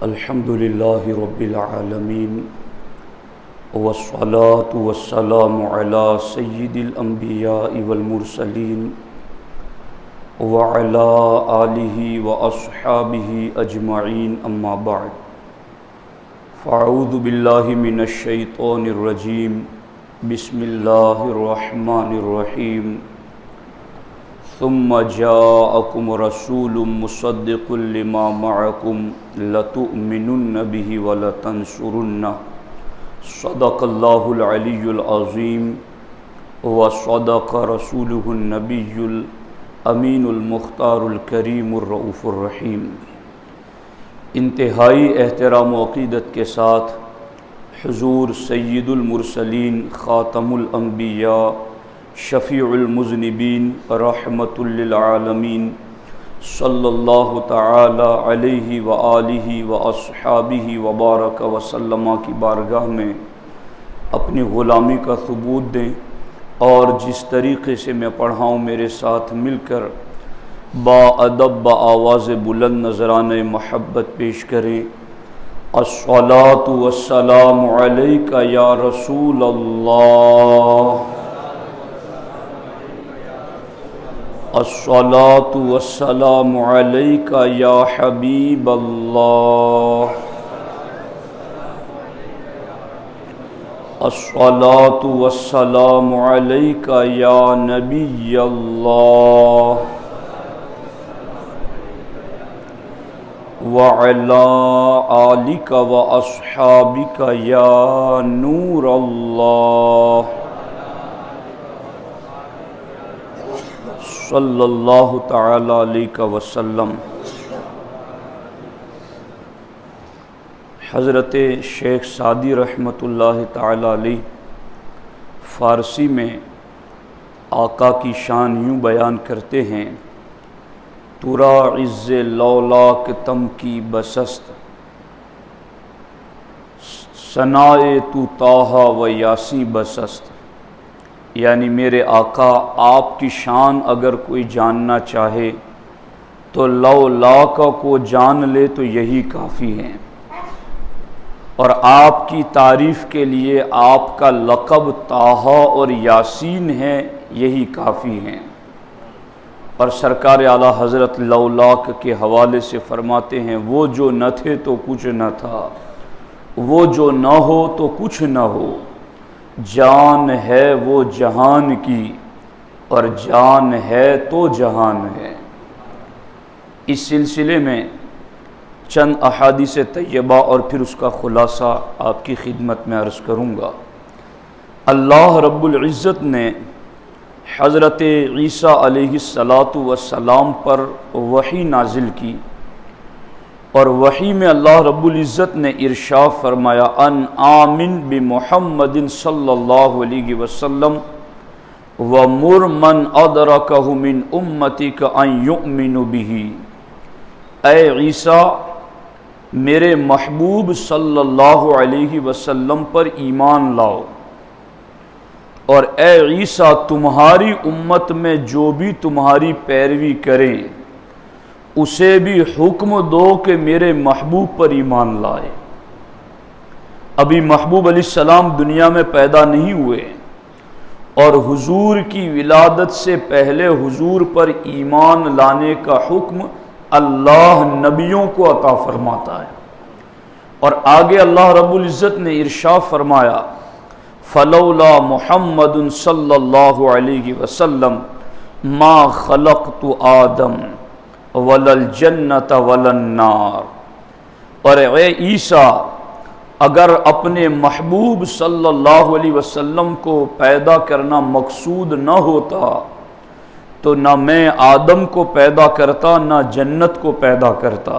الحمد للہ رب العالمین والصلاة والسلام علی سید الانبیاء والمرسلین وعلی آلہ واصحابہ اجمعین اما بعد فاعوذ باللہ من الشیطان الرجیم بسم اللہ الرحمن الرحیم ثم جاءكم رسول مصدق لما معكم لتؤمنن به ولتنصرنه صدق الله العلي العظيم وصدق رسوله النبي الأمين المختار الكريم الرؤوف الرحيم۔ انتہائی احترام و عقیدت کے ساتھ حضور سید المرسلین خاتم الانبیاء شفیع المذنبین رحمۃ للعالمین صلی اللہ تعالی علیہ وآلہ واصحابہ وبارک وسلم کی بارگاہ میں اپنی غلامی کا ثبوت دیں اور جس طریقے سے میں پڑھاؤں میرے ساتھ مل کر با ادب با آواز بلند نذرانہ محبت پیش کریں۔ الصلاۃ والسلام علیک یا رسول اللہ، الصلاۃ والسلام علیک یا حبیب اللہ، الصلاۃ والسلام علیک یا نبی اللہ، وعلی آلک واصحابک یا نور اللہ، صلی اللہ تعالی علیہ وسلم۔ حضرت شیخ سعدی رحمۃ اللہ تعالی علیہ فارسی میں آقا کی شان یوں بیان کرتے ہیں: ترا عز لولاک تم کی بسست، ثنائے تو طٰہٰ و یاسی بسست۔ یعنی میرے آقا، آپ کی شان اگر کوئی جاننا چاہے تو لولاک کو جان لے تو یہی کافی ہے، اور آپ کی تعریف کے لیے آپ کا لقب طٰہٰ اور یاسین ہے، یہی کافی ہیں۔ اور سرکار اعلیٰ حضرت لولاک کے حوالے سے فرماتے ہیں: وہ جو نہ تھے تو کچھ نہ تھا، وہ جو نہ ہو تو کچھ نہ ہو، جان ہے وہ جہان کی اور جان ہے تو جہان ہے۔ اس سلسلے میں چند احادیث طیبہ اور پھر اس کا خلاصہ آپ کی خدمت میں عرض کروں گا۔ اللہ رب العزت نے حضرت عیسیٰ علیہ السلام پر وحی نازل کی، اور وحی میں اللہ رب العزت نے ارشاد فرمایا: ان آمن بمحمد صلی اللہ علیہ وسلم ومر من ادرکہ من امتک ان یؤمن بہ۔ اے عیسیٰ، میرے محبوب صلی اللہ علیہ وسلم پر ایمان لاؤ، اور اے عیسیٰ، تمہاری امت میں جو بھی تمہاری پیروی کریں اسے بھی حکم دو کہ میرے محبوب پر ایمان لائے۔ ابھی محبوب علیہ السلام دنیا میں پیدا نہیں ہوئے، اور حضور کی ولادت سے پہلے حضور پر ایمان لانے کا حکم اللہ نبیوں کو عطا فرماتا ہے۔ اور آگے اللہ رب العزت نے ارشاد فرمایا: فلولا محمد صلی اللہ علیہ وسلم ما خلقت آدم ولا الجنت ولا النار۔ اور اے عیسیٰ، اگر اپنے محبوب صلی اللہ علیہ وسلم کو پیدا کرنا مقصود نہ ہوتا تو نہ میں آدم کو پیدا کرتا نہ جنت کو پیدا کرتا۔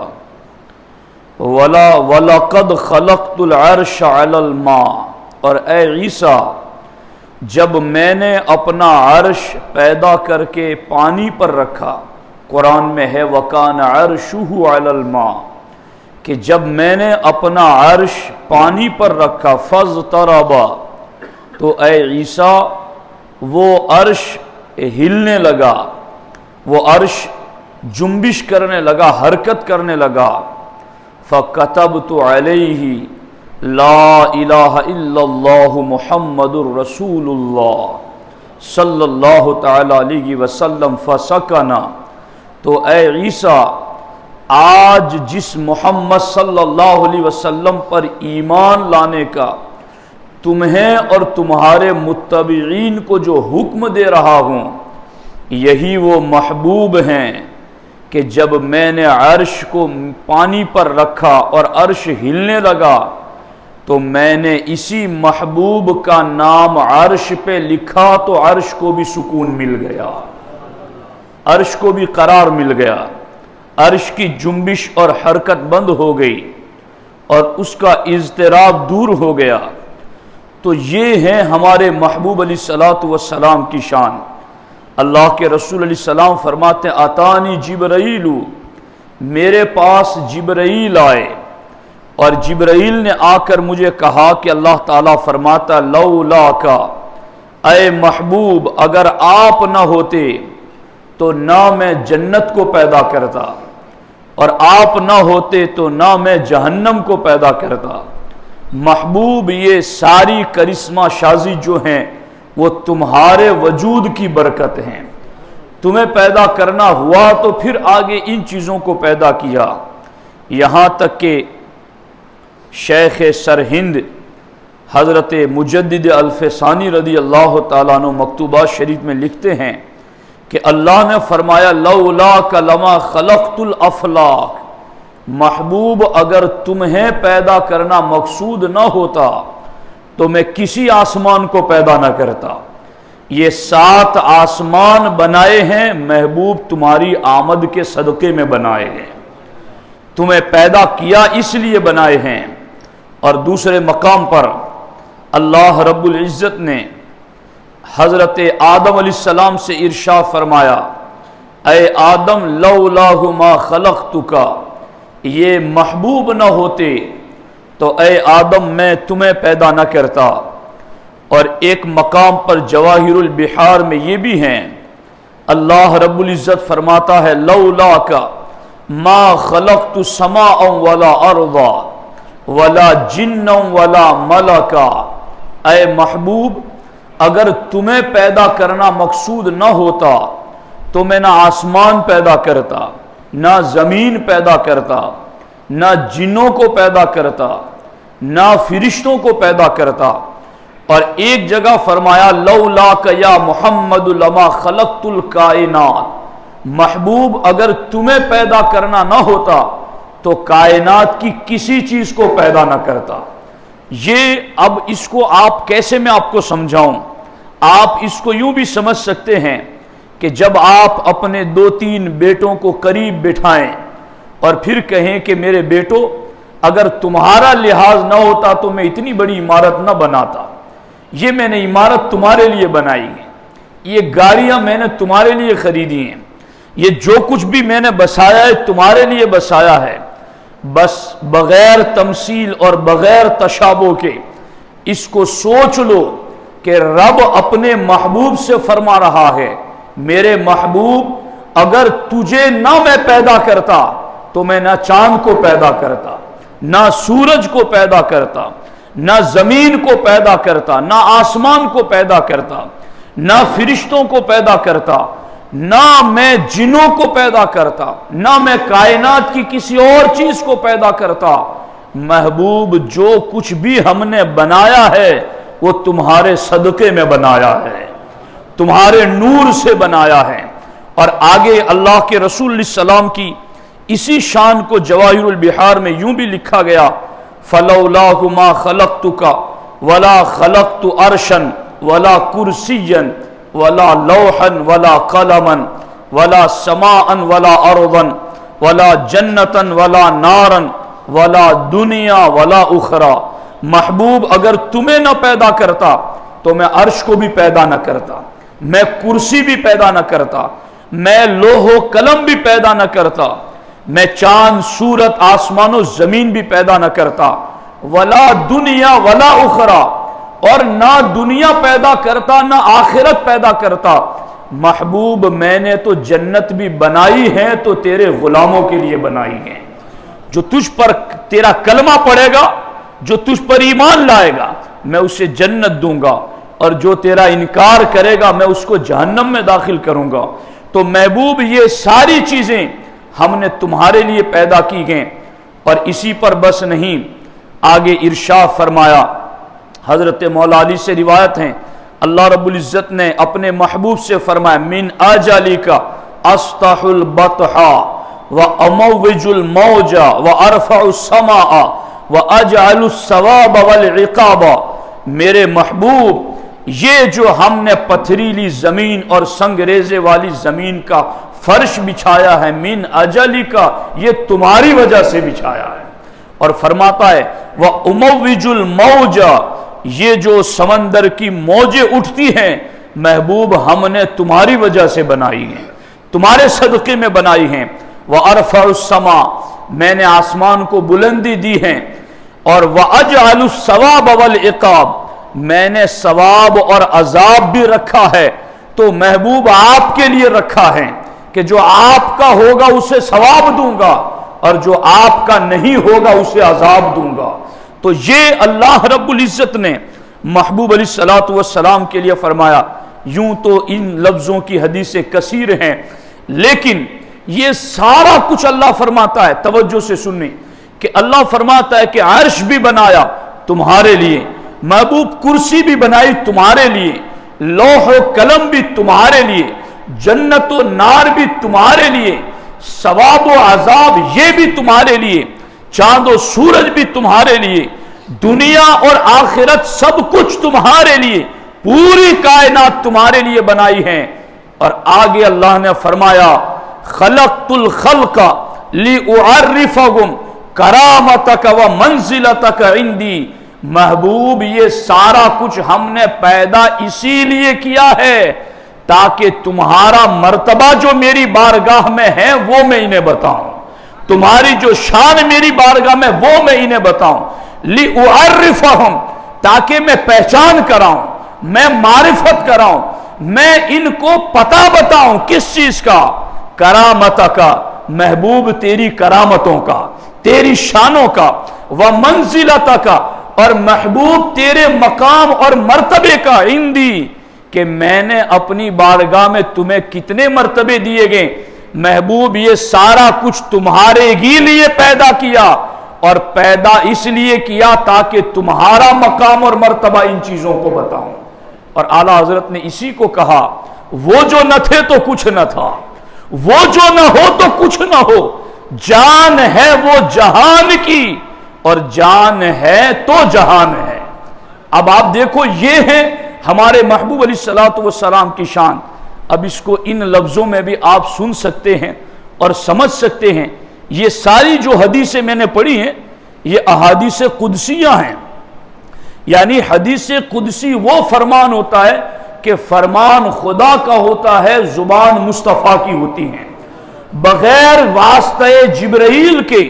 وَلَقَدْ خَلَقْتُ الْعَرْشَ عَلَى الْمَاءِ۔ اور اے عیسیٰ، جب میں نے اپنا عرش پیدا کر کے پانی پر رکھا، قرآن میں ہے وَكَانَ عَرْشُهُ عَلَى الْمَاءِ، کہ جب میں نے اپنا عرش پانی پر رکھا، فَاضْطَرَبَ، تو اے عیسیٰ وہ عرش ہلنے لگا، وہ عرش جنبش کرنے لگا، حرکت کرنے لگا۔ فَكَتَبْتُ عَلَيْهِ لا الہ الا اللہ محمد الرسول اللہ صلی اللہ تعالی علیہ وسلم فسکنا. تو اے عیسیٰ، آج جس محمد صلی اللہ علیہ وسلم پر ایمان لانے کا تمہیں اور تمہارے متبعین کو جو حکم دے رہا ہوں، یہی وہ محبوب ہیں کہ جب میں نے عرش کو پانی پر رکھا اور عرش ہلنے لگا تو میں نے اسی محبوب کا نام عرش پہ لکھا تو عرش کو بھی سکون مل گیا، عرش کو بھی قرار مل گیا، عرش کی جنبش اور حرکت بند ہو گئی اور اس کا اضطراب دور ہو گیا. تو یہ ہے ہمارے محبوب علیہ الصلوۃ والسلام کی شان. اللہ کے رسول علیہ السلام فرماتے ہیں آتانی جبرائیل، میرے پاس جبرائیل آئے اور جبرائیل نے آ کر مجھے کہا کہ اللہ تعالیٰ فرماتا لولا کا، اے محبوب اگر آپ نہ ہوتے تو نہ میں جنت کو پیدا کرتا اور آپ نہ ہوتے تو نہ میں جہنم کو پیدا کرتا. محبوب یہ ساری کرشمہ شازی جو ہیں وہ تمہارے وجود کی برکت ہیں. تمہیں پیدا کرنا ہوا تو پھر آگے ان چیزوں کو پیدا کیا. یہاں تک کہ شیخ سرہند حضرت مجدد الفسانی رضی اللہ تعالیٰ عنہ مکتوبات شریف میں لکھتے ہیں کہ اللہ نے فرمایا لولاک لما خلقت الافلاک، محبوب اگر تمہیں پیدا کرنا مقصود نہ ہوتا تو میں کسی آسمان کو پیدا نہ کرتا. یہ 7 آسمان بنائے ہیں محبوب تمہاری آمد کے صدقے میں بنائے ہیں، تمہیں پیدا کیا اس لیے بنائے ہیں. اور دوسرے مقام پر اللہ رب العزت نے حضرت آدم علیہ السلام سے ارشاد فرمایا اے آدم لولاہ ما خلقتک، یہ محبوب نہ ہوتے تو اے آدم میں تمہیں پیدا نہ کرتا. اور ایک مقام پر جواہر البحار میں یہ بھی ہیں، اللہ رب العزت فرماتا ہے لولاک ما خلقت السماء ولا ارضا ولا جنا ولا ملکا. اے محبوب اگر تمہیں پیدا کرنا مقصود نہ ہوتا تو میں نہ آسمان پیدا کرتا، نہ زمین پیدا کرتا، نہ جنوں کو پیدا کرتا، نہ فرشتوں کو پیدا کرتا. اور ایک جگہ فرمایا لولاک یا محمد لما خلقت الکائنات، محبوب اگر تمہیں پیدا کرنا نہ ہوتا تو کائنات کی کسی چیز کو پیدا نہ کرتا. یہ اب اس کو آپ کیسے میں آپ کو سمجھاؤں؟ آپ اس کو یوں بھی سمجھ سکتے ہیں کہ جب آپ اپنے 2-3 بیٹوں کو قریب بٹھائیں اور پھر کہیں کہ میرے بیٹو اگر تمہارا لحاظ نہ ہوتا تو میں اتنی بڑی عمارت نہ بناتا، یہ میں نے عمارت تمہارے لیے بنائی ہے، یہ گاڑیاں میں نے تمہارے لیے خریدی ہیں، یہ جو کچھ بھی میں نے بسایا ہے تمہارے لیے بسایا ہے. بس بغیر تمثیل اور بغیر تشابہ کے اس کو سوچ لو کہ رب اپنے محبوب سے فرما رہا ہے میرے محبوب اگر تجھے نہ میں پیدا کرتا تو میں نہ چاند کو پیدا کرتا، نہ سورج کو پیدا کرتا، نہ زمین کو پیدا کرتا، نہ آسمان کو پیدا کرتا، نہ فرشتوں کو پیدا کرتا، نہ میں جنوں کو پیدا کرتا، نہ میں کائنات کی کسی اور چیز کو پیدا کرتا. محبوب جو کچھ بھی ہم نے بنایا ہے وہ تمہارے صدقے میں بنایا ہے، تمہارے نور سے بنایا ہے. اور آگے اللہ کے رسول علیہ السلام کی اسی شان کو جواہر البحار میں یوں بھی لکھا گیا فَلَوْلَاهُ مَا خَلَقْتُكَ وَلَا خَلَقْتُ عَرْشًا وَلَا كُرْسِيًّا وَلَا لَوْحًا وَلَا قَلَمًا وَلَا سَمَاءً وَلَا أَرْضًا وَلَا جَنَّةً وَلَا نَارًا وَلَا دُنْيَا وَلَا أُخْرَى. محبوب اگر تمہیں نہ پیدا کرتا تو میں عرش کو بھی پیدا نہ کرتا، میں کرسی بھی پیدا نہ کرتا، میں لوح و قلم بھی پیدا نہ کرتا، میں چاند سورت آسمان و زمین بھی پیدا نہ کرتا. ولا دنیا ولا اخرى، اور نہ دنیا پیدا کرتا نہ آخرت پیدا کرتا. محبوب میں نے تو جنت بھی بنائی ہے تو تیرے غلاموں کے لیے بنائی ہے، جو تجھ پر تیرا کلمہ پڑھے گا، جو تجھ پر ایمان لائے گا، میں اسے جنت دوں گا، اور جو تیرا انکار کرے گا میں اس کو جہنم میں داخل کروں گا۔ تو محبوب یہ ساری چیزیں ہم نے تمہارے لیے پیدا کی گئیں، اور اسی پر بس نہیں، آگے ارشاد فرمایا، حضرت مولا علی سے روایت ہیں، اللہ رب العزت نے اپنے محبوب سے فرمایا، من اجلی کا استح البطحا واموج الموج وارفع السماء واجعل الثواب والعقاب۔ میرے محبوب، یہ جو ہم نے پتھریلی زمین اور سنگریزے والی زمین کا فرش بچھایا ہے، من اجلی کا، یہ تمہاری وجہ سے بچھایا ہے۔ اور فرماتا ہے واموج الموج، یہ جو سمندر کی موجیں اٹھتی ہیں محبوب ہم نے تمہاری وجہ سے بنائی ہیں، تمہارے صدقے میں بنائی ہیں۔ وَأَرْفَعُ السَّمَاءَ، میں نے آسمان کو بلندی دی ہے، اور وَأَجْعَلُ الثَّوَابَ وَالْعِقَابَ، میں نے ثواب اور عذاب بھی رکھا ہے، تو محبوب آپ کے لیے رکھا ہے کہ جو آپ کا ہوگا اسے ثواب دوں گا، اور جو آپ کا نہیں ہوگا اسے عذاب دوں گا۔ تو یہ اللہ رب العزت نے محبوب علیہ الصلوۃ والسلام کے لیے فرمایا۔ یوں تو ان لفظوں کی حدیثیں کثیر ہیں، لیکن یہ سارا کچھ اللہ فرماتا ہے، توجہ سے سنیں، کہ اللہ فرماتا ہے کہ عرش بھی بنایا تمہارے لیے، محبوب کرسی بھی بنائی تمہارے لیے، لوح و قلم بھی تمہارے لیے، جنت و نار بھی تمہارے لیے، ثواب و عذاب یہ بھی تمہارے لیے، چاند و سورج بھی تمہارے لیے، دنیا اور آخرت سب کچھ تمہارے لیے، پوری کائنات تمہارے لیے بنائی ہے۔ اور آگے اللہ نے فرمایا خلقت الخلق لأعرفهم کرامتک ومنزلتک عندی، محبوب یہ سارا کچھ ہم نے پیدا اسی لیے کیا ہے تاکہ تمہارا مرتبہ جو میری بارگاہ میں ہے وہ میں انہیں بتاؤں، تمہاری جو شان میری بارگاہ میں وہ میں انہیں بتاؤں، لِأُعَرِّفَهُمْ، تاکہ میں پہچان کراؤں، میں معرفت کراؤں، میں ان کو پتہ بتاؤں کس چیز کا، کرامت کا، محبوب تیری کرامتوں کا، تیری شانوں کا، ومنزلت کا، اور محبوب تیرے مقام اور مرتبے کا، عندی، کہ میں نے اپنی بارگاہ میں تمہیں کتنے مرتبے دیے گئے، محبوب یہ سارا کچھ تمہارے ہی لیے پیدا کیا، اور پیدا اس لیے کیا تاکہ تمہارا مقام اور مرتبہ ان چیزوں کو بتاؤں۔ اور اعلیٰ حضرت نے اسی کو کہا، وہ جو نہ تھے تو کچھ نہ تھا، وہ جو نہ ہو تو کچھ نہ ہو، جان ہے وہ جہان کی، اور جان ہے تو جہان ہے۔ اب آپ دیکھو یہ ہے ہمارے محبوب علیہ الصلوۃ والسلام کی شان۔ اب اس کو ان لفظوں میں بھی آپ سن سکتے ہیں اور سمجھ سکتے ہیں۔ یہ ساری جو حدیثیں میں نے پڑھی ہیں یہ احادیث قدسیہ ہیں، یعنی حدیث قدسی وہ فرمان ہوتا ہے کہ فرمان خدا کا ہوتا ہے، زبان مصطفیٰ کی ہوتی ہیں، بغیر واسطہ جبرائیل کے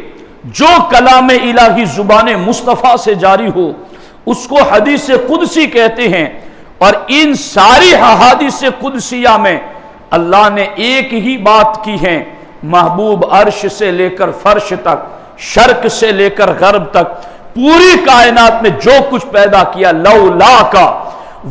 جو کلام الہی زبان مصطفیٰ سے جاری ہو اس کو حدیث قدسی کہتے ہیں۔ اور ان ساری احادیث قدسیہ میں اللہ نے ایک ہی بات کی ہے، محبوب عرش سے لے کر فرش تک، شرق سے لے کر غرب تک، پوری کائنات میں جو کچھ پیدا کیا، لولا کا،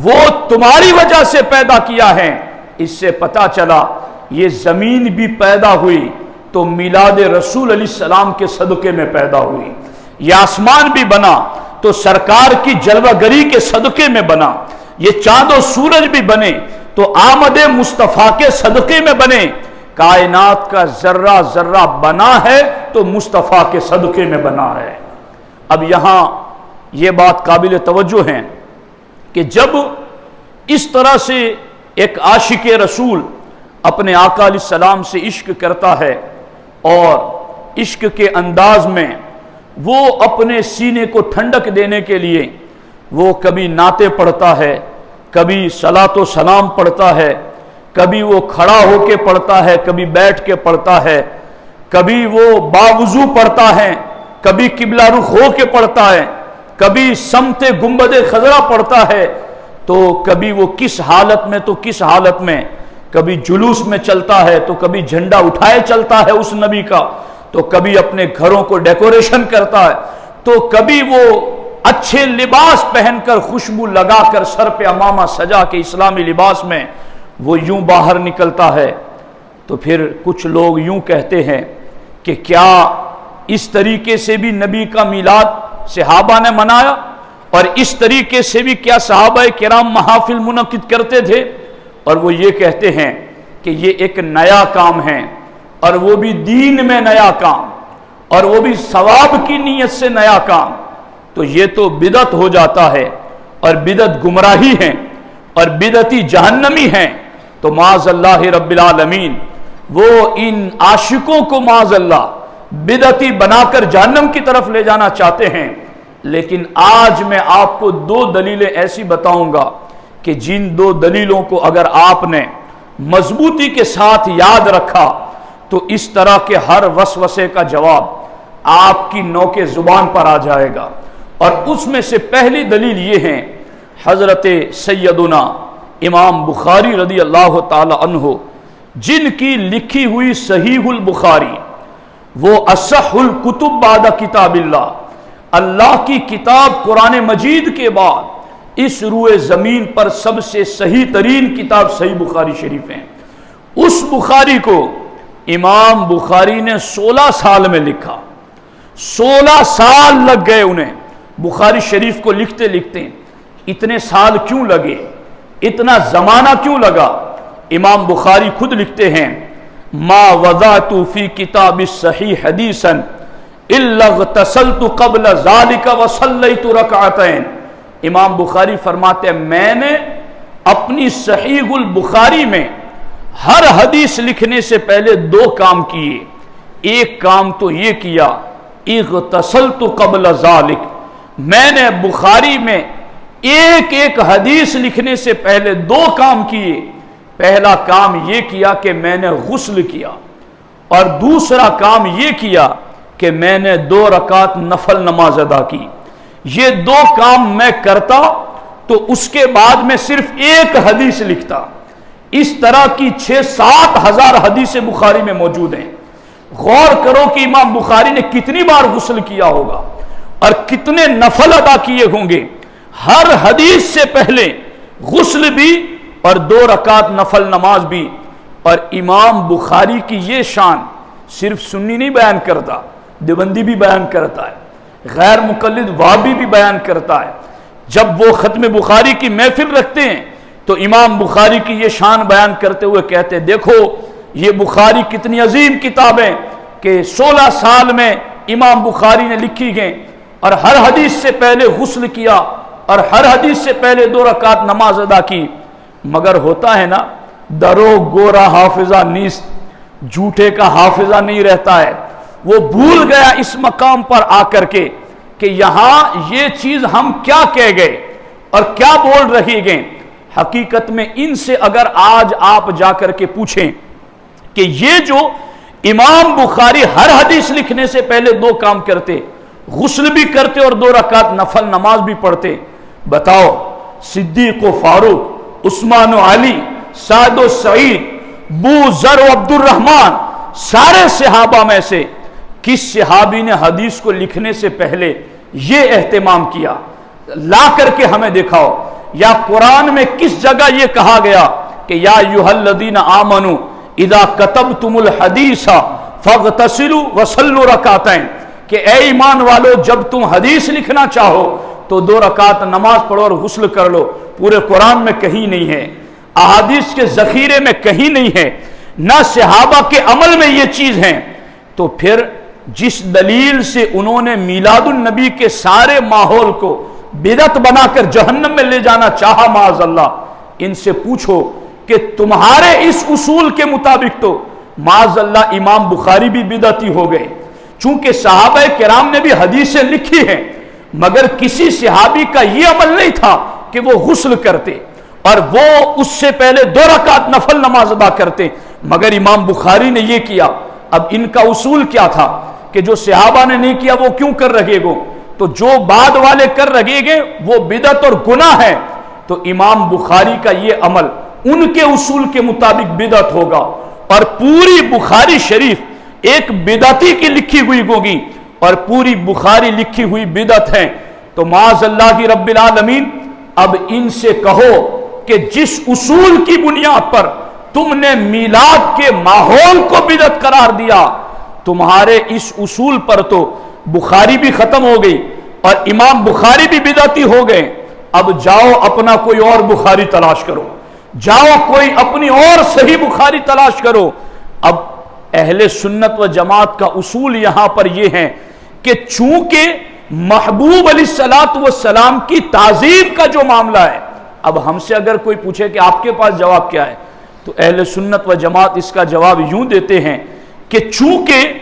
وہ تمہاری وجہ سے پیدا کیا ہے۔ اس سے پتہ چلا یہ زمین بھی پیدا ہوئی تو میلاد رسول علیہ السلام کے صدقے میں پیدا ہوئی، یہ آسمان بھی بنا تو سرکار کی جلوہ گری کے صدقے میں بنا، یہ چاند و سورج بھی بنے تو آمد مصطفیٰ کے صدقے میں بنے، کائنات کا ذرہ ذرہ بنا ہے تو مصطفیٰ کے صدقے میں بنا ہے۔ اب یہاں یہ بات قابل توجہ ہے کہ جب اس طرح سے ایک عاشق رسول اپنے آقا علیہ السلام سے عشق کرتا ہے اور عشق کے انداز میں وہ اپنے سینے کو ٹھنڈک دینے کے لیے وہ کبھی نعتیں پڑھتا ہے، کبھی صلاۃ و سلام پڑھتا ہے، کبھی وہ کھڑا ہو کے پڑھتا ہے، کبھی بیٹھ کے پڑھتا ہے، کبھی وہ باوضو پڑھتا ہے، کبھی قبلہ رخ ہو کے پڑھتا ہے، کبھی سمت گنبد خضرا پڑھتا ہے، تو کبھی وہ کس حالت میں تو کس حالت میں، کبھی جلوس میں چلتا ہے تو کبھی جھنڈا اٹھائے چلتا ہے اس نبی کا، تو کبھی اپنے گھروں کو ڈیکوریشن کرتا ہے، تو کبھی وہ اچھے لباس پہن کر خوشبو لگا کر سر پہ امامہ سجا کے اسلامی لباس میں وہ یوں باہر نکلتا ہے۔ تو پھر کچھ لوگ یوں کہتے ہیں کہ کیا اس طریقے سے بھی نبی کا میلاد صحابہ نے منایا، اور اس طریقے سے بھی کیا صحابہ کرام محافل منعقد کرتے تھے؟ اور وہ یہ کہتے ہیں کہ یہ ایک نیا کام ہے، اور وہ بھی دین میں نیا کام، اور وہ بھی ثواب کی نیت سے نیا کام، تو یہ تو بدعت ہو جاتا ہے، اور بدعت گمراہی ہے، اور بدعتی جہنمی ہیں۔ تو معاذ اللہ رب العالمین وہ ان عاشقوں کو معاذ اللہ بدعتی بنا کر جہنم کی طرف لے جانا چاہتے ہیں۔ لیکن آج میں آپ کو دو دلیلیں ایسی بتاؤں گا کہ جن دو دلیلوں کو اگر آپ نے مضبوطی کے ساتھ یاد رکھا تو اس طرح کے ہر وسوسے کا جواب آپ کی نوک زبان پر آ جائے گا۔ اور اس میں سے پہلی دلیل یہ ہے، حضرت سیدنا امام بخاری رضی اللہ تعالی عنہ، جن کی لکھی ہوئی صحیح البخاری، وہ اصح الکتب بعد کتاب اللہ کی کتاب قرآن مجید کے بعد اس روئے زمین پر سب سے صحیح ترین کتاب صحیح بخاری شریف ہے۔ اس بخاری کو امام بخاری نے 16 سال میں لکھا، 16 سال لگ گئے انہیں بخاری شریف کو لکھتے لکھتے۔ اتنے سال کیوں لگے، اتنا زمانہ کیوں لگا؟ امام بخاری خود لکھتے ہیں، ما وضعت فی کتاب الصحیح حدیثا الا اغتسلت قبل ذلك وصلیت رکعتین۔ امام بخاری فرماتے ہیں میں نے اپنی صحیح البخاری میں ہر حدیث لکھنے سے پہلے 2 کام کیے۔ ایک کام تو یہ کیا، اغتسلت قبل ذلك، میں نے بخاری میں ایک ایک حدیث لکھنے سے پہلے 2 کام کیے۔ پہلا کام یہ کیا کہ میں نے غسل کیا، اور دوسرا کام یہ کیا کہ میں نے 2 رکعت نفل نماز ادا کی۔ یہ 2 کام میں کرتا تو اس کے بعد میں صرف ایک حدیث لکھتا۔ اس طرح کی 6-7 ہزار حدیث بخاری میں موجود ہیں۔ غور کرو کہ امام بخاری نے کتنی بار غسل کیا ہوگا اور کتنے نفل ادا کیے ہوں گے۔ ہر حدیث سے پہلے غسل بھی اور 2 رکعت نفل نماز بھی۔ اور امام بخاری کی یہ شان صرف سنی نہیں بیان کرتا، دیوبندی بھی بیان کرتا ہے، غیر مقلد وہابی بھی بیان کرتا ہے۔ جب وہ ختم بخاری کی محفل رکھتے ہیں تو امام بخاری کی یہ شان بیان کرتے ہوئے کہتے ہیں دیکھو یہ بخاری کتنی عظیم کتاب ہے کہ 16 سال میں امام بخاری نے لکھی گئیں، اور ہر حدیث سے پہلے غسل کیا اور ہر حدیث سے پہلے 2 رکعت نماز ادا کی۔ مگر ہوتا ہے نا، درو گورا حافظہ نیست، جھوٹے کا حافظہ نہیں رہتا ہے۔ وہ بھول گیا اس مقام پر آ کر کے کہ یہاں یہ چیز ہم کیا کہہ گئے اور کیا بول رہی گئے۔ حقیقت میں ان سے اگر آج آپ جا کر کے پوچھیں کہ یہ جو امام بخاری ہر حدیث لکھنے سے پہلے 2 کام کرتے، غسل بھی کرتے اور 2 رکعت نفل نماز بھی پڑھتے، بتاؤ صدیق و فاروق، عثمان و علی، سعد و سعید، بو ذر و عبد الرحمن، سارے صحابہ میں سے کس صحابی نے حدیث کو لکھنے سے پہلے یہ اہتمام کیا؟ لا کر کے ہمیں دکھاؤ۔ یا قرآن میں کس جگہ یہ کہا گیا کہ یا ایھا الذین آمنوا اذا کتبتم الحدیث فاغتسلوا وصلوا رکعتین، کہ اے ایمان والو جب تم حدیث لکھنا چاہو تو 2 رکعت نماز پڑھو اور غسل کر لو۔ پورے قرآن میں کہیں نہیں ہے، احادیث کے ذخیرے میں کہیں نہیں ہے، نہ صحابہ کے عمل میں یہ چیز ہے۔ تو پھر جس دلیل سے انہوں نے میلاد النبی کے سارے ماحول کو بدعت بنا کر جہنم میں لے جانا چاہا، معاذ اللہ، ان سے پوچھو کہ تمہارے اس اصول کے مطابق تو معاذ اللہ امام بخاری بھی بدعتی ہو گئے، چونکہ صحابہ کرام نے بھی حدیثیں لکھی ہیں، مگر کسی صحابی کا یہ عمل نہیں تھا کہ وہ غسل کرتے اور وہ اس سے پہلے 2 رکعت نفل نماز ادا کرتے، مگر امام بخاری نے یہ کیا۔ اب ان کا اصول کیا تھا کہ جو صحابہ نے نہیں کیا وہ کیوں کر رہے گو، تو جو بعد والے کر رہے گے وہ بدعت اور گناہ ہے، تو امام بخاری کا یہ عمل ان کے اصول کے مطابق بدعت ہوگا۔ اور پوری بخاری شریف ایک بدعتی کی لکھی ہوئی ہوگی اور پوری بخاری لکھی ہوئی بدعت ہے، تو معاذ اللہ کی رب العالمین اب ان سے کہو کہ جس اصول کی بنیاد پر تم نے میلاد کے ماحول کو بدعت قرار دیا، تمہارے اس اصول پر تو بخاری بھی ختم ہو گئی اور امام بخاری بھی بدعتی ہو گئے، اب جاؤ اپنا کوئی اور بخاری تلاش کرو، جاؤ کوئی اپنی اور صحیح بخاری تلاش کرو۔ اب اہل سنت و جماعت کا اصول یہاں پر یہ ہے کہ چونکہ محبوب علیہ السلام کی تعظیم کا جو معاملہ ہے، اب ہم سے اگر کوئی پوچھے کہ آپ کے پاس جواب کیا ہے، تو اہل سنت و جماعت اس کا جواب یوں دیتے ہیں کہ چونکہ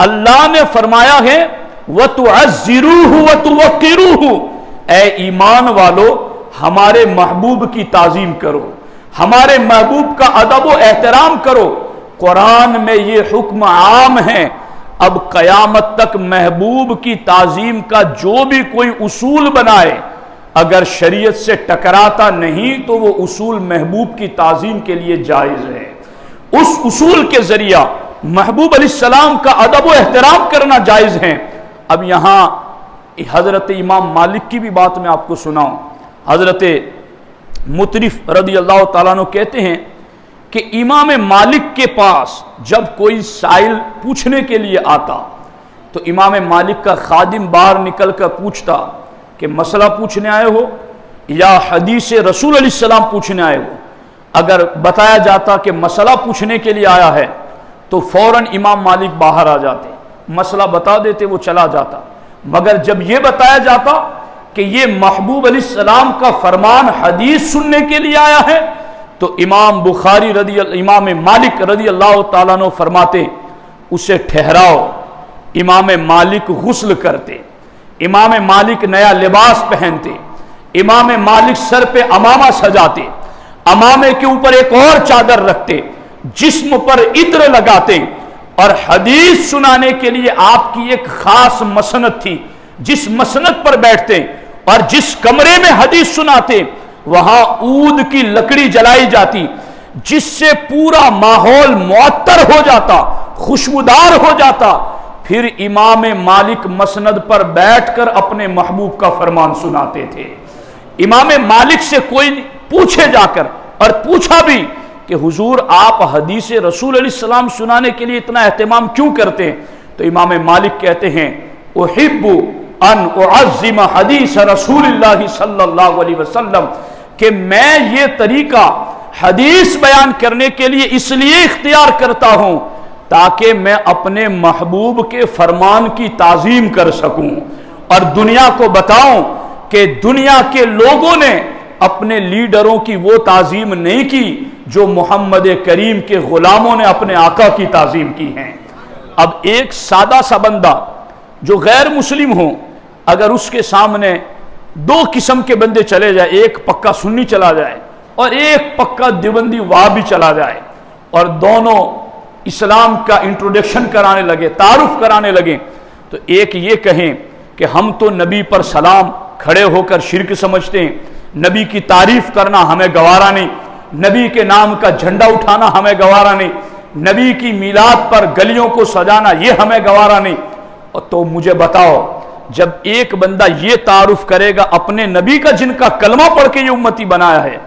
اللہ نے فرمایا ہے وَتُعَزِّرُوهُ وَتُوَقِّرُوهُ، اے ایمان والو ہمارے محبوب کی تعظیم کرو، ہمارے محبوب کا ادب و احترام کرو۔ قرآن میں یہ حکم عام ہے، اب قیامت تک محبوب کی تعظیم کا جو بھی کوئی اصول بنائے، اگر شریعت سے ٹکراتا نہیں تو وہ اصول محبوب کی تعظیم کے لیے جائز ہے۔ اس اصول کے ذریعہ محبوب علیہ السلام کا ادب و احترام کرنا جائز ہے۔ اب یہاں حضرت امام مالک کی بھی بات میں آپ کو سناؤں۔ حضرت مطرف رضی اللہ تعالیٰ عنہ کہتے ہیں کہ امام مالک کے پاس جب کوئی سائل پوچھنے کے لیے آتا تو امام مالک کا خادم باہر نکل کر پوچھتا کہ مسئلہ پوچھنے آئے ہو یا حدیث رسول علیہ السلام پوچھنے آئے ہو۔ اگر بتایا جاتا کہ مسئلہ پوچھنے کے لیے آیا ہے تو فوراً امام مالک باہر آ جاتے، مسئلہ بتا دیتے، وہ چلا جاتا۔ مگر جب یہ بتایا جاتا کہ یہ محبوب علیہ السلام کا فرمان حدیث سننے کے لیے آیا ہے تو امام مالک رضی اللہ تعالیٰ عنہ فرماتے اسے ٹھہراؤ۔ امام مالک غسل کرتے، امام مالک نیا لباس پہنتے، امام مالک سر پہ امامہ سجاتے، امامے کے اوپر ایک اور چادر رکھتے، جسم پر عطر لگاتے، اور حدیث سنانے کے لیے آپ کی ایک خاص مسند تھی، جس مسند پر بیٹھتے اور جس کمرے میں حدیث سناتے وہاں عود کی لکڑی جلائی جاتی، جس سے پورا ماحول معطر ہو جاتا، خوشبودار ہو جاتا۔ پھر امام مالک مسند پر بیٹھ کر اپنے محبوب کا فرمان سناتے تھے۔ امام مالک سے کوئی پوچھے جا کر، اور پوچھا بھی کہ حضور آپ حدیث رسول علیہ السلام سنانے کے لیے اتنا اہتمام کیوں کرتے ہیں، تو امام مالک کہتے ہیں احب ان اعظم حدیث رسول اللہ صلی اللہ علیہ وسلم، کہ میں یہ طریقہ حدیث بیان کرنے کے لیے اس لیے اختیار کرتا ہوں تاکہ میں اپنے محبوب کے فرمان کی تعظیم کر سکوں اور دنیا کو بتاؤں کہ دنیا کے لوگوں نے اپنے لیڈروں کی وہ تعظیم نہیں کی جو محمد کریم کے غلاموں نے اپنے آقا کی تعظیم کی ہے۔ اب ایک سادہ سا بندہ جو غیر مسلم ہو، اگر اس کے سامنے دو قسم کے بندے چلے جائے، ایک پکا سنی چلا جائے اور ایک پکا دیوبندی وہابی چلا جائے، اور دونوں اسلام کا انٹروڈکشن کرانے لگے، تعارف کرانے لگے، تو ایک یہ کہیں کہ ہم تو نبی پر سلام کھڑے ہو کر شرک سمجھتے ہیں، نبی کی تعریف کرنا ہمیں گوارا نہیں، نبی کے نام کا جھنڈا اٹھانا ہمیں گوارا نہیں، نبی کی میلاد پر گلیوں کو سجانا یہ ہمیں گوارا نہیں۔ اور تو مجھے بتاؤ، جب ایک بندہ یہ تعارف کرے گا اپنے نبی کا جن کا کلمہ پڑھ کے یہ امتی بنایا ہے،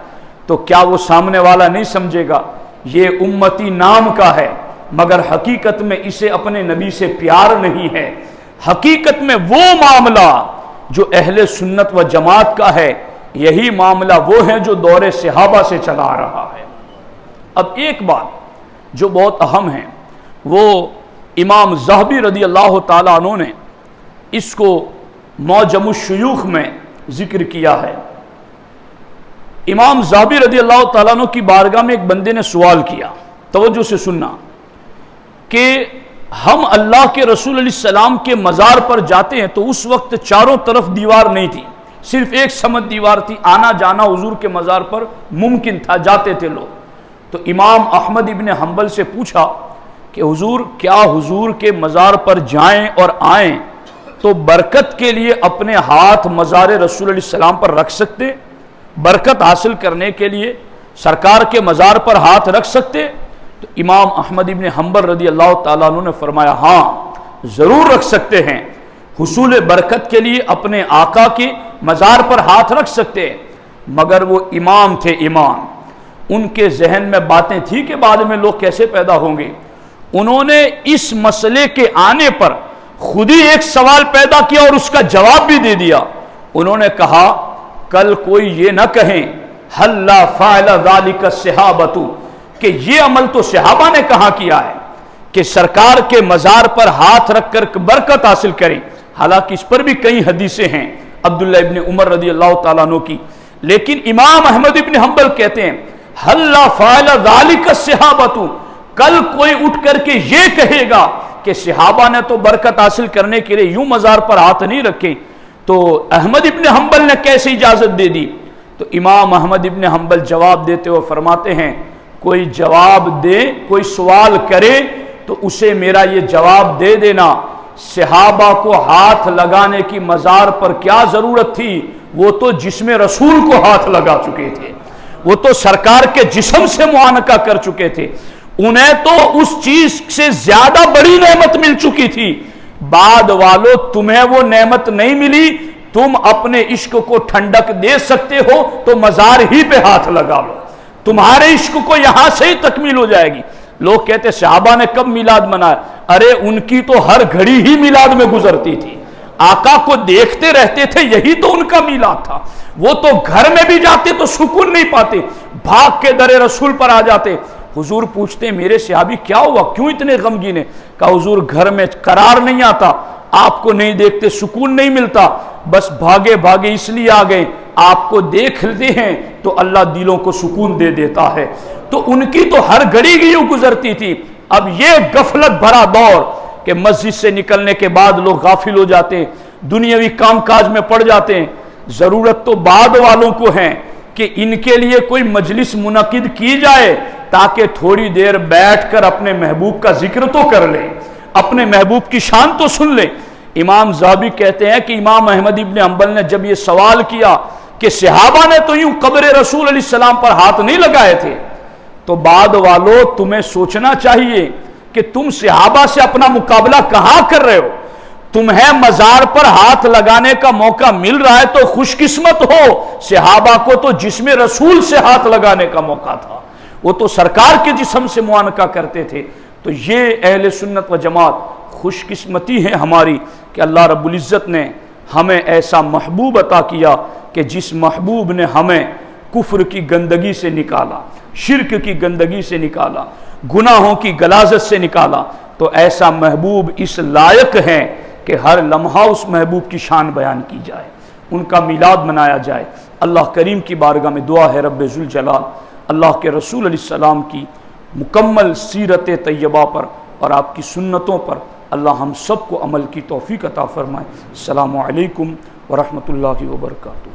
تو کیا وہ سامنے والا نہیں سمجھے گا یہ امتی نام کا ہے، مگر حقیقت میں اسے اپنے نبی سے پیار نہیں ہے۔ حقیقت میں وہ معاملہ جو اہل سنت و جماعت کا ہے، یہی معاملہ وہ ہے جو دور صحابہ سے چلا آ رہا ہے۔ اب ایک بات جو بہت اہم ہے، وہ امام ذہبی رضی اللہ تعالیٰ عنہ نے اس کو معجم الشیوخ میں ذکر کیا ہے۔ امام ذہبی رضی اللہ تعالیٰ عنہ کی بارگاہ میں ایک بندے نے سوال کیا، توجہ سے سننا، کہ ہم اللہ کے رسول علیہ السلام کے مزار پر جاتے ہیں تو اس وقت چاروں طرف دیوار نہیں تھی، صرف ایک سمت دیوار تھی، آنا جانا حضور کے مزار پر ممکن تھا، جاتے تھے لوگ۔ تو امام احمد ابن حنبل سے پوچھا کہ حضور کیا حضور کے مزار پر جائیں اور آئیں تو برکت کے لیے اپنے ہاتھ مزار رسول علیہ السلام پر رکھ سکتے، برکت حاصل کرنے کے لیے سرکار کے مزار پر ہاتھ رکھ سکتے؟ تو امام احمد ابن حنبل رضی اللہ تعالیٰ عنہ نے فرمایا ہاں ضرور رکھ سکتے ہیں، حصول برکت کے لیے اپنے آقا کے مزار پر ہاتھ رکھ سکتے ہیں، مگر وہ امام تھے، امام، ان کے ذہن میں باتیں تھی کہ بعد میں لوگ کیسے پیدا ہوں گے۔ انہوں نے اس مسئلے کے آنے پر خود ہی ایک سوال پیدا کیا اور اس کا جواب بھی دے دیا۔ انہوں نے کہا کل کوئی یہ نہ کہیں حل لا فعل ذلک الصحابۃ، کہ یہ عمل تو صحابہ نے کہاں کیا ہے کہ سرکار کے مزار پر ہاتھ رکھ کر برکت حاصل کریں، حالانکہ اس پر بھی کئی حدیثیں ہیں عبداللہ ابن عمر رضی اللہ تعالیٰ عنہ کی، لیکن امام احمد ابن حنبل کہتے ہیں حل لا فعل ذلک الصحابۃ، کل کوئی اٹھ کر کے یہ کہے گا کہ صحابہ نے تو برکت حاصل کرنے کے لیے یوں مزار پر ہاتھ نہیں رکھے، تو احمد ابن حنبل نے کیسے اجازت دے دی؟ تو امام احمد ابن حنبل جواب دیتے ہوئے فرماتے ہیں کوئی جواب دے، کوئی سوال کرے تو اسے میرا یہ جواب دے دینا، صحابہ کو ہاتھ لگانے کی مزار پر کیا ضرورت تھی؟ وہ تو جسم رسول کو ہاتھ لگا چکے تھے، وہ تو سرکار کے جسم سے معانقہ کر چکے تھے، انہیں تو اس چیز سے زیادہ بڑی نعمت مل چکی تھی۔ بعد والوں تمہیں وہ نعمت نہیں ملی، تم اپنے عشق کو ٹھنڈک دے سکتے ہو تو مزار ہی پہ ہاتھ لگا لو، تمہارے عشق کو یہاں سے ہی تکمیل ہو جائے گی۔ لوگ کہتے صحابہ نے کب میلاد منایا؟ ارے ان کی تو ہر گھڑی ہی میلاد میں گزرتی تھی، آقا کو دیکھتے رہتے تھے، یہی تو ان کا میلاد تھا۔ وہ تو گھر میں بھی جاتے تو سکون نہیں پاتے، بھاگ کے در رسول پر آ جاتے۔ حضور پوچھتے میرے صحابی کیا ہوا، کیوں اتنے غمگین ہیں؟ کہا حضور گھر میں قرار نہیں آتا، آپ کو نہیں دیکھتے سکون نہیں ملتا، بس بھاگے بھاگے اس لیے آ گئے، آپ کو دیکھ لیتے ہیں تو اللہ دلوں کو سکون دے دیتا ہے۔ تو ان کی تو ہر گھڑی یوں گزرتی تھی۔ اب یہ غفلت بھرا دور کہ مسجد سے نکلنے کے بعد لوگ غافل ہو جاتے ہیں، دنیاوی کام کاج میں پڑ جاتے ہیں۔ ضرورت تو بعد والوں کو ہے کہ ان کے لیے کوئی مجلس منعقد کی جائے تاکہ تھوڑی دیر بیٹھ کر اپنے محبوب کا ذکر تو کر لیں، اپنے محبوب کی شان تو سن لیں۔ امام ذہبی کہتے ہیں کہ امام احمد ابن حنبل نے جب یہ سوال کیا کہ صحابہ نے تو یوں قبر رسول علیہ السلام پر ہاتھ نہیں لگائے تھے، تو بعد والوں تمہیں سوچنا چاہیے کہ تم صحابہ سے اپنا مقابلہ کہاں کر رہے ہو؟ تمہیں مزار پر ہاتھ لگانے کا موقع مل رہا ہے تو خوش قسمت ہو، صحابہ کو تو جسم رسول سے ہاتھ لگانے کا موقع تھا، وہ تو سرکار کے جسم سے معانقہ کرتے تھے۔ تو یہ اہل سنت و جماعت خوش قسمتی ہے ہماری کہ اللہ رب العزت نے ہمیں ایسا محبوب عطا کیا کہ جس محبوب نے ہمیں کفر کی گندگی سے نکالا، شرک کی گندگی سے نکالا، گناہوں کی غلاظت سے نکالا، تو ایسا محبوب اس لائق ہے کہ ہر لمحہ اس محبوب کی شان بیان کی جائے، ان کا میلاد منایا جائے۔ اللہ کریم کی بارگاہ میں دعا ہے رب ذوالجلال اللہ کے رسول علیہ السلام کی مکمل سیرت طیبہ پر اور آپ کی سنتوں پر اللہ ہم سب کو عمل کی توفیق عطا فرمائے۔ السلام علیکم ورحمۃ اللہ وبرکاتہ۔